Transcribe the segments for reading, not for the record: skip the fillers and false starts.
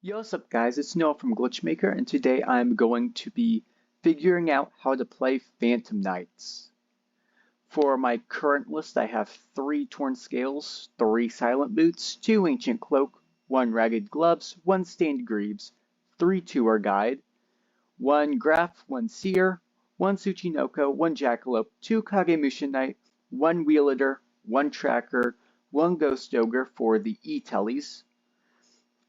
Yo, what's up guys, it's Noah from Glitchmaker, and today I'm going to be figuring out how to play Phantom Knights. For my current list, I have 3 Torn Scales, 3 Silent Boots, 2 Ancient Cloak, 1 Ragged Gloves, 1 Stained Greaves, 3 Tour Guide, 1 Graph, 1 Seer, 1 Tsuchinoko, 1 Jackalope, 2 Kagemusha Knight, 1 Wheelator, 1 Tracker, 1 Ghost Ogre for the E-Tellies,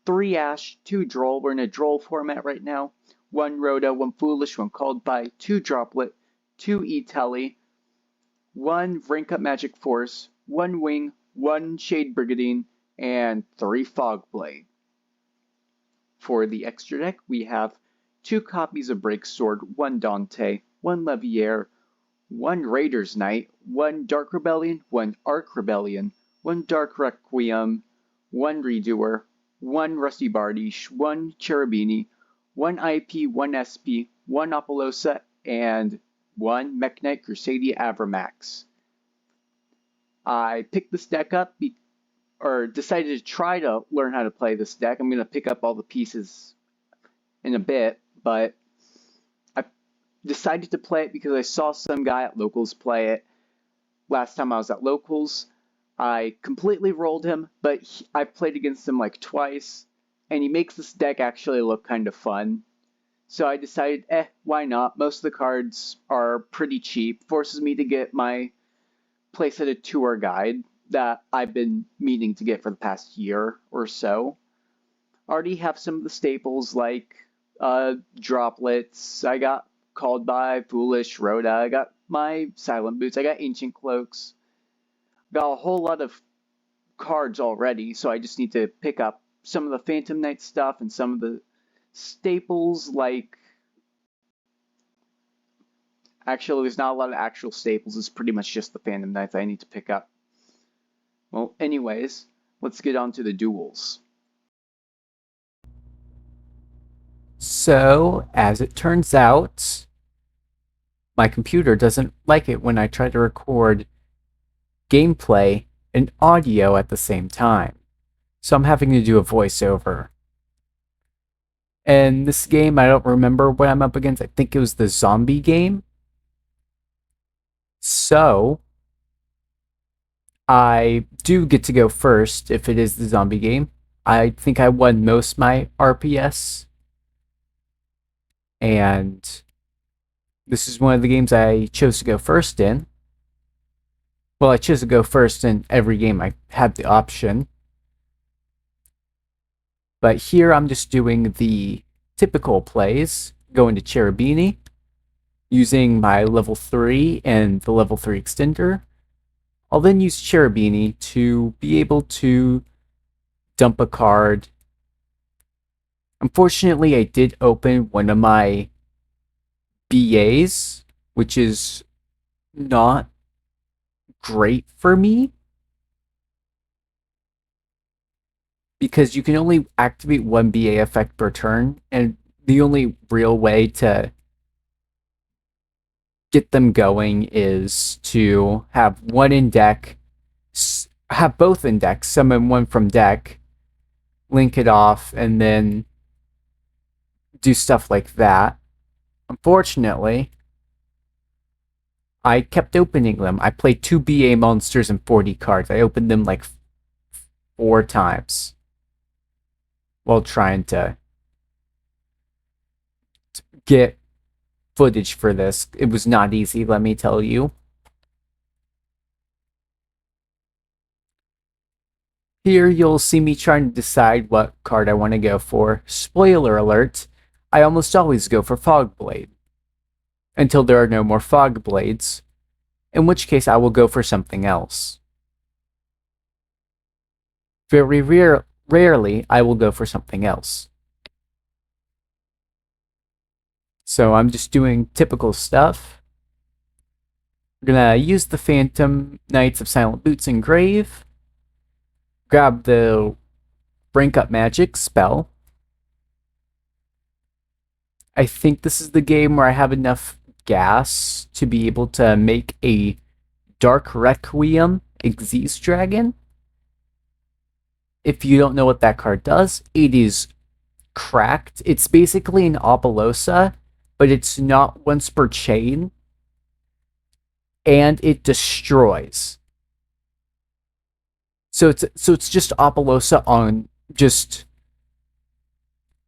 3 Ash, 2 Droll, we're in a Droll format right now, 1 Rhoda, 1 Foolish, 1 Called By, 2 Droplet, 2 E-Telly, 1 Rank Up Magic Force, 1 Wing, 1 Shade Brigadine, and 3 Fogblade. For the extra deck, we have 2 copies of Break Sword, 1 Dante, 1 Leviaire, 1 Raider's Knight, 1 Dark Rebellion, 1 Arc Rebellion, 1 Dark Requiem, 1 Redoer, 1 Rusty Bardiche, 1 Cherubini, 1 IP, 1 SP, 1 Apollosa, and 1 Mech Knight Crusadia Avramax. I picked this deck up, or decided to try to learn how to play this deck. I'm going to pick up all the pieces in a bit, but I decided to play it because I saw some guy at Locals play it last time I was at Locals. I completely rolled him, but I've played against him like twice, and he makes this deck actually look kind of fun. So I decided, why not? Most of the cards are pretty cheap. Forces me to get my playset tour guide that I've been meaning to get for the past year or so. I already have some of the staples like droplets. I got Called By, Foolish, Rhoda. I got my Silent Boots. I got Ancient Cloaks. Got a whole lot of cards already, so I just need to pick up some of the Phantom Knight stuff and some of the staples, like... Actually, there's not a lot of actual staples. It's pretty much just the Phantom Knights I need to pick up. Well, anyways, let's get on to the duels. So, as it turns out, my computer doesn't like it when I try to record gameplay and audio at the same time. So I'm having to do a voiceover. And this game, I don't remember what I'm up against. I think it was the zombie game. So, I do get to go first if it is the zombie game. I think I won most my RPS. And this is one of the games I chose to go first in. Well, I chose to go first in every game I had the option. But here I'm just doing the typical plays, going to Cherubini, using my level 3 and the level 3 extender. I'll then use Cherubini to be able to dump a card. Unfortunately, I did open one of my BAs, which is not great for me, because you can only activate one BA effect per turn, and the only real way to get them going is to have one in deck, have both in deck, summon one from deck, link it off, and then do stuff like that. Unfortunately, I kept opening them. I played 2 BA monsters and 40 cards. I opened them like 4 times while trying to get footage for this. It was not easy, let me tell you. Here you'll see me trying to decide what card I want to go for. Spoiler alert, I almost always go for Fogblade. Until there are no more Fogblades, in which case I will go for something else. Very rarely I will go for something else. So I'm just doing typical stuff. We're gonna use the Phantom Knights of Silent Boots and Grave. Grab the Rank Up Magic spell. I think this is the game where I have enough gas to be able to make a Dark Requiem Xyz Dragon. If you don't know what that card does, it is cracked. It's basically an Apollosa, but it's not once per chain, and it destroys. So it's just Apollosa on just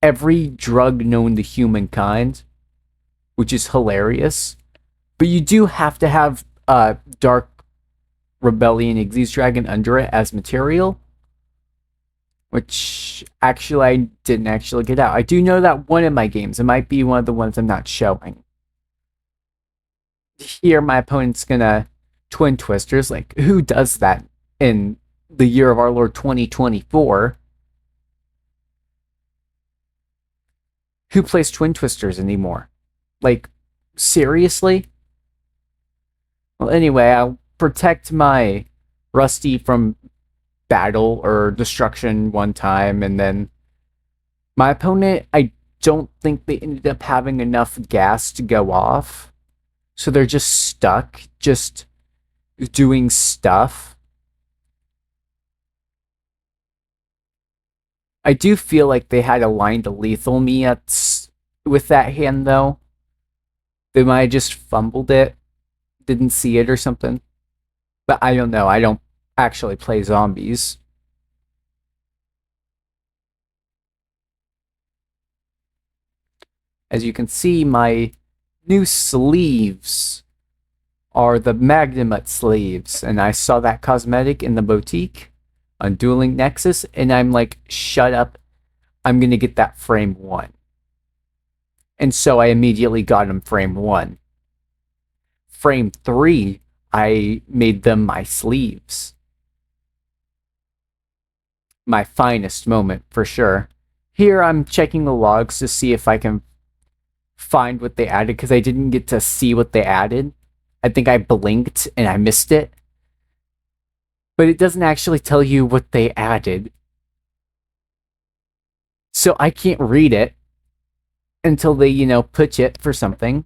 every drug known to humankind, which is hilarious. But you do have to have Dark Rebellion Xyz Dragon under it as material, which actually I didn't actually get out. I do know that one of my games, it might be one of the ones I'm not showing. Here, my opponent's gonna Twin Twisters. Like, who does that in the year of our Lord 2024? Who plays Twin Twisters anymore? Like, seriously? Well, anyway, I'll protect my Rusty from battle or destruction one time, and then my opponent, I don't think they ended up having enough gas to go off, so they're just stuck, just doing stuff. I do feel like they had a line to lethal me with that hand, though. They might have just fumbled it, didn't see it or something. But I don't know. I don't actually play zombies. As you can see, my new sleeves are the Magnamut sleeves, and I saw that cosmetic in the boutique on Dueling Nexus, and I'm like, shut up, I'm gonna get that frame 1. And so I immediately got them frame 1. Frame 3, I made them my sleeves. My finest moment, for sure. Here I'm checking the logs to see if I can find what they added, because I didn't get to see what they added. I think I blinked and I missed it. But it doesn't actually tell you what they added. So I can't read it until they, pitch it for something.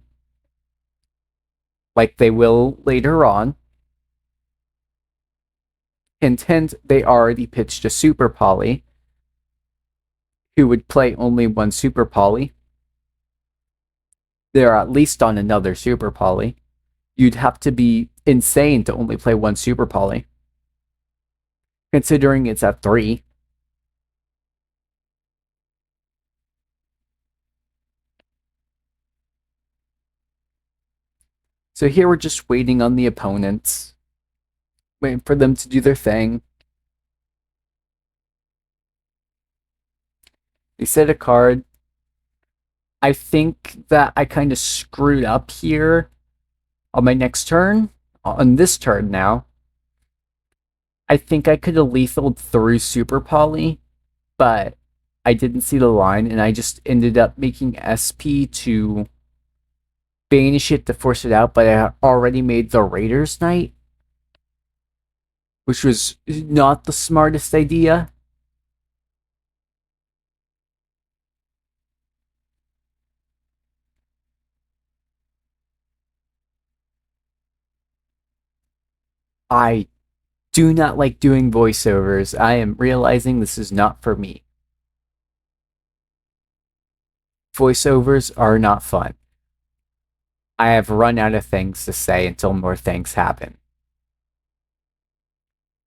Like they will later on. Hint, they already pitched a Super Poly, who would play only one Super Poly. They're at least on another Super Poly. You'd have to be insane to only play one Super Poly, considering it's at 3. So here we're just waiting on the opponents, waiting for them to do their thing. They set a card. I think that I kind of screwed up here on my next turn. On this turn now. I think I could have lethaled through Super Poly, but I didn't see the line, and I just ended up making SP to banish it to force it out, but I had already made the Raiders Knight, which was not the smartest idea. I do not like doing voiceovers. I am realizing this is not for me. Voiceovers are not fun. I have run out of things to say until more things happen.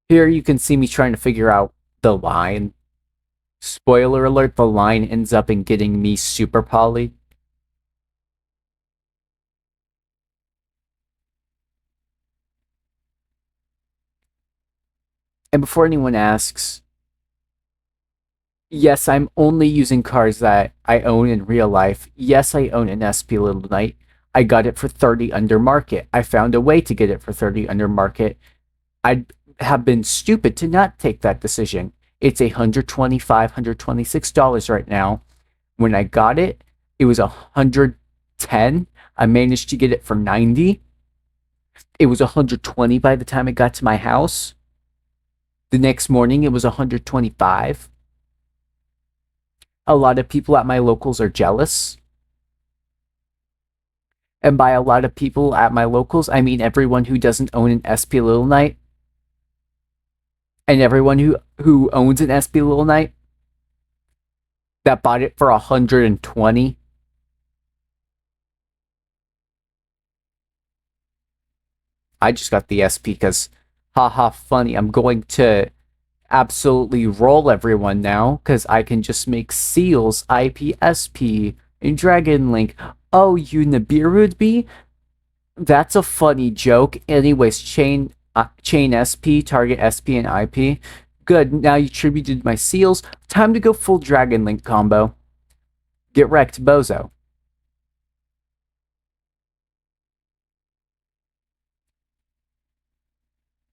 Here you can see me trying to figure out the line. Spoiler alert, the line ends up in getting me Super Poly. And before anyone asks, yes, I'm only using cards that I own in real life. Yes, I own an SP Little Knight. I got it for 30 under market. I found a way to get it for 30 under market. I'd have been stupid to not take that decision. It's $125, $126 right now. When I got it, it was $110. I managed to get it for $90. It was $120 by the time it got to my house. The next morning, it was $125. A lot of people at my locals are jealous. And by a lot of people at my locals, I mean everyone who doesn't own an SP Little Knight. And everyone who owns an SP Little Knight. that bought it for 120. I just got the SP because, haha, funny. I'm going to absolutely roll everyone now because I can just make seals, IPSP, and Dragon Link. Oh, you Nibiru'd be? That's a funny joke. Anyways, chain SP, target SP, and IP. Good, now you tributed my seals. Time to go full Dragon Link combo. Get wrecked, bozo.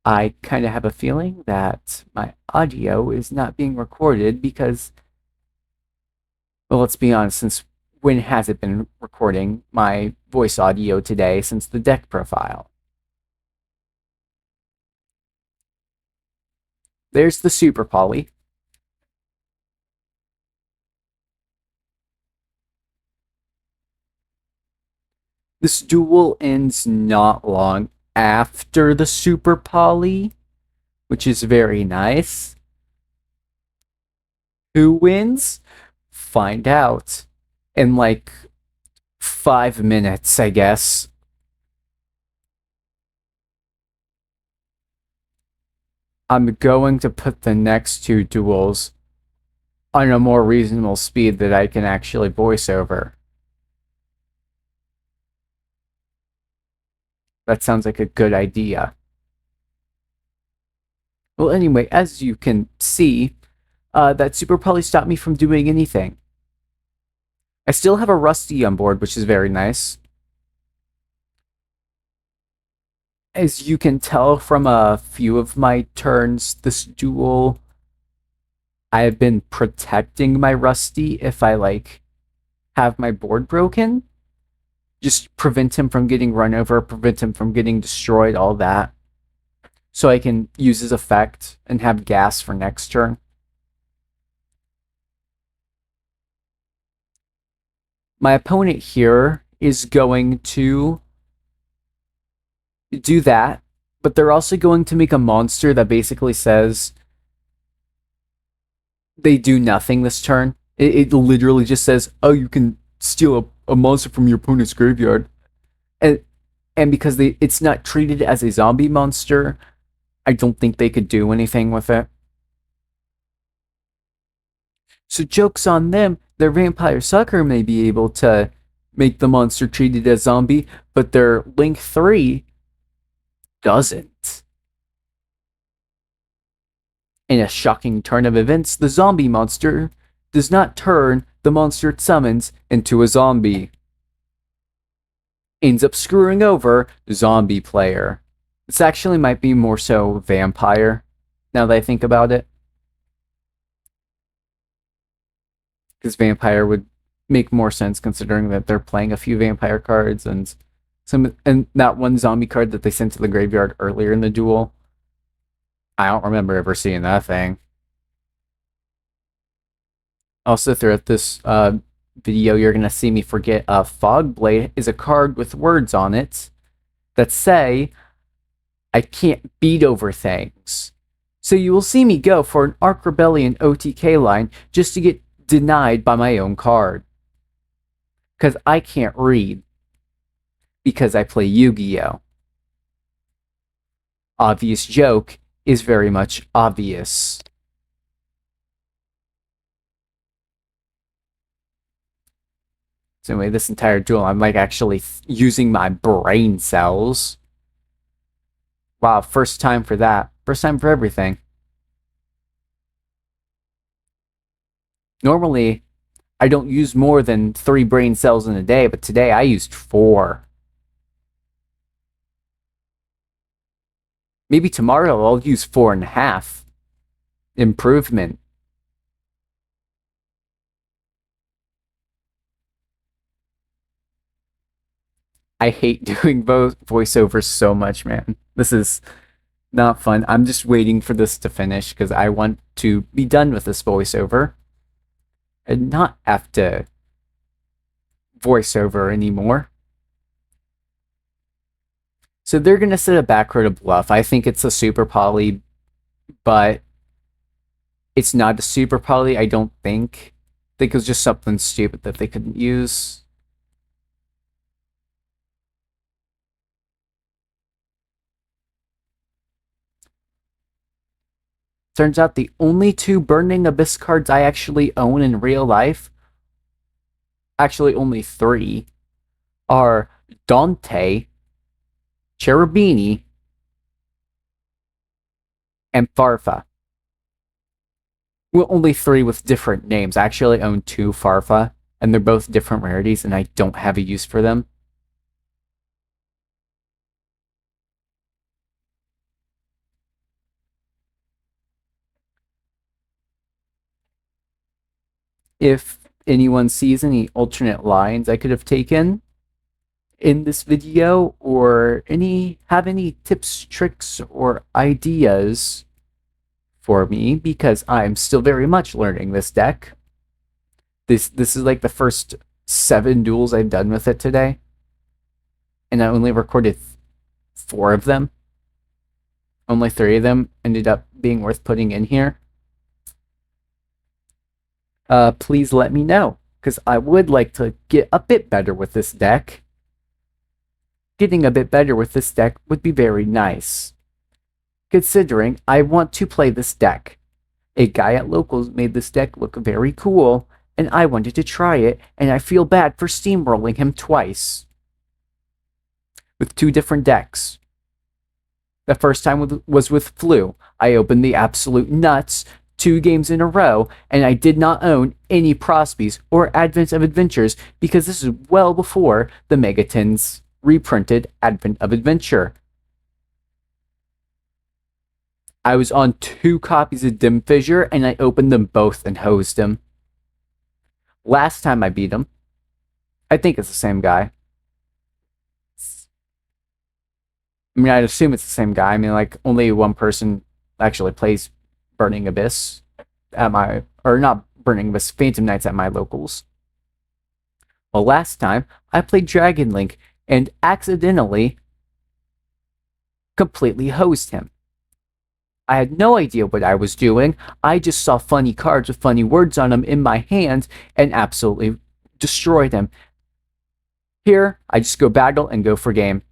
I kind of have a feeling that my audio is not being recorded because, well, let's be honest, since when has it been recording my voice audio today since the deck profile? There's the Super Poly. This duel ends not long after the Super Poly, which is very nice. Who wins? Find out in like 5 minutes, I guess. I'm going to put the next two duels on a more reasonable speed that I can actually voice over. That sounds like a good idea. Well, anyway, as you can see, that Super Poly stopped me from doing anything. I still have a Rusty on board, which is very nice. As you can tell from a few of my turns this duel, I have been protecting my Rusty if I, like, have my board broken. Just prevent him from getting run over, prevent him from getting destroyed, all that. So I can use his effect and have gas for next turn. My opponent here is going to do that, but they're also going to make a monster that basically says they do nothing this turn. It literally just says, oh, you can steal a monster from your opponent's graveyard. And because it's not treated as a zombie monster, I don't think they could do anything with it. So joke's on them. Their vampire sucker may be able to make the monster treated as zombie, but their Link 3 doesn't. In a shocking turn of events, the zombie monster does not turn the monster it summons into a zombie. Ends up screwing over the zombie player. This actually might be more so vampire, now that I think about it. Because vampire would make more sense considering that they're playing a few vampire cards and that one zombie card that they sent to the graveyard earlier in the duel. I don't remember ever seeing that thing. Also, throughout this video, you're going to see me forget Fogblade is a card with words on it that say, I can't beat over things. So you will see me go for an Arc Rebellion OTK line just to get denied by my own card. Because I can't read. Because I play Yu-Gi-Oh! Obvious joke is very much obvious. So anyway, this entire duel, I'm like actually using my brain cells. Wow, first time for that. First time for everything. Normally, I don't use more than 3 brain cells in a day, but today I used 4. Maybe tomorrow I'll use 4.5. Improvement. I hate doing voiceovers so much, man. This is not fun. I'm just waiting for this to finish because I want to be done with this voiceover and not have to voiceover anymore. So they're going to set a back row to bluff. I think it's a Super Poly, but it's not a Super Poly, I don't think. think it was just something stupid that they couldn't use. Turns out the only 2 Burning Abyss cards I actually own in real life, actually only 3, are Dante, Cherubini, and Farfa. Well, only 3 with different names. I actually own 2 Farfa, and they're both different rarities, and I don't have a use for them. If anyone sees any alternate lines I could have taken in this video, or have any tips, tricks, or ideas for me, because I'm still very much learning this deck. This is like the first 7 duels I've done with it today, and I only recorded 4 of them. Only 3 of them ended up being worth putting in here. Please let me know, because I would like to get a bit better with this deck. Getting a bit better with this deck would be very nice, considering I want to play this deck. A guy at Locals made this deck look very cool, and I wanted to try it, and I feel bad for steamrolling him twice. With 2 different decks. The first time was with Flu. I opened the absolute nuts 2 games in a row, and I did not own any Prospies or Advent of Adventures, because this is well before the Megatins reprinted Advent of Adventure. I was on 2 copies of Dim Fissure, and I opened them both and hosed him. Last time I beat him, I think it's the same guy. I mean, I'd assume it's the same guy. I mean, like, only one person actually plays Burning Abyss at my, or not Burning Abyss, Phantom Knights at my Locals. Well, last time, I played Dragon Link, and accidentally completely hosed him. I had no idea what I was doing. I just saw funny cards with funny words on them in my hand and absolutely destroyed him. Here, I just go battle and go for game.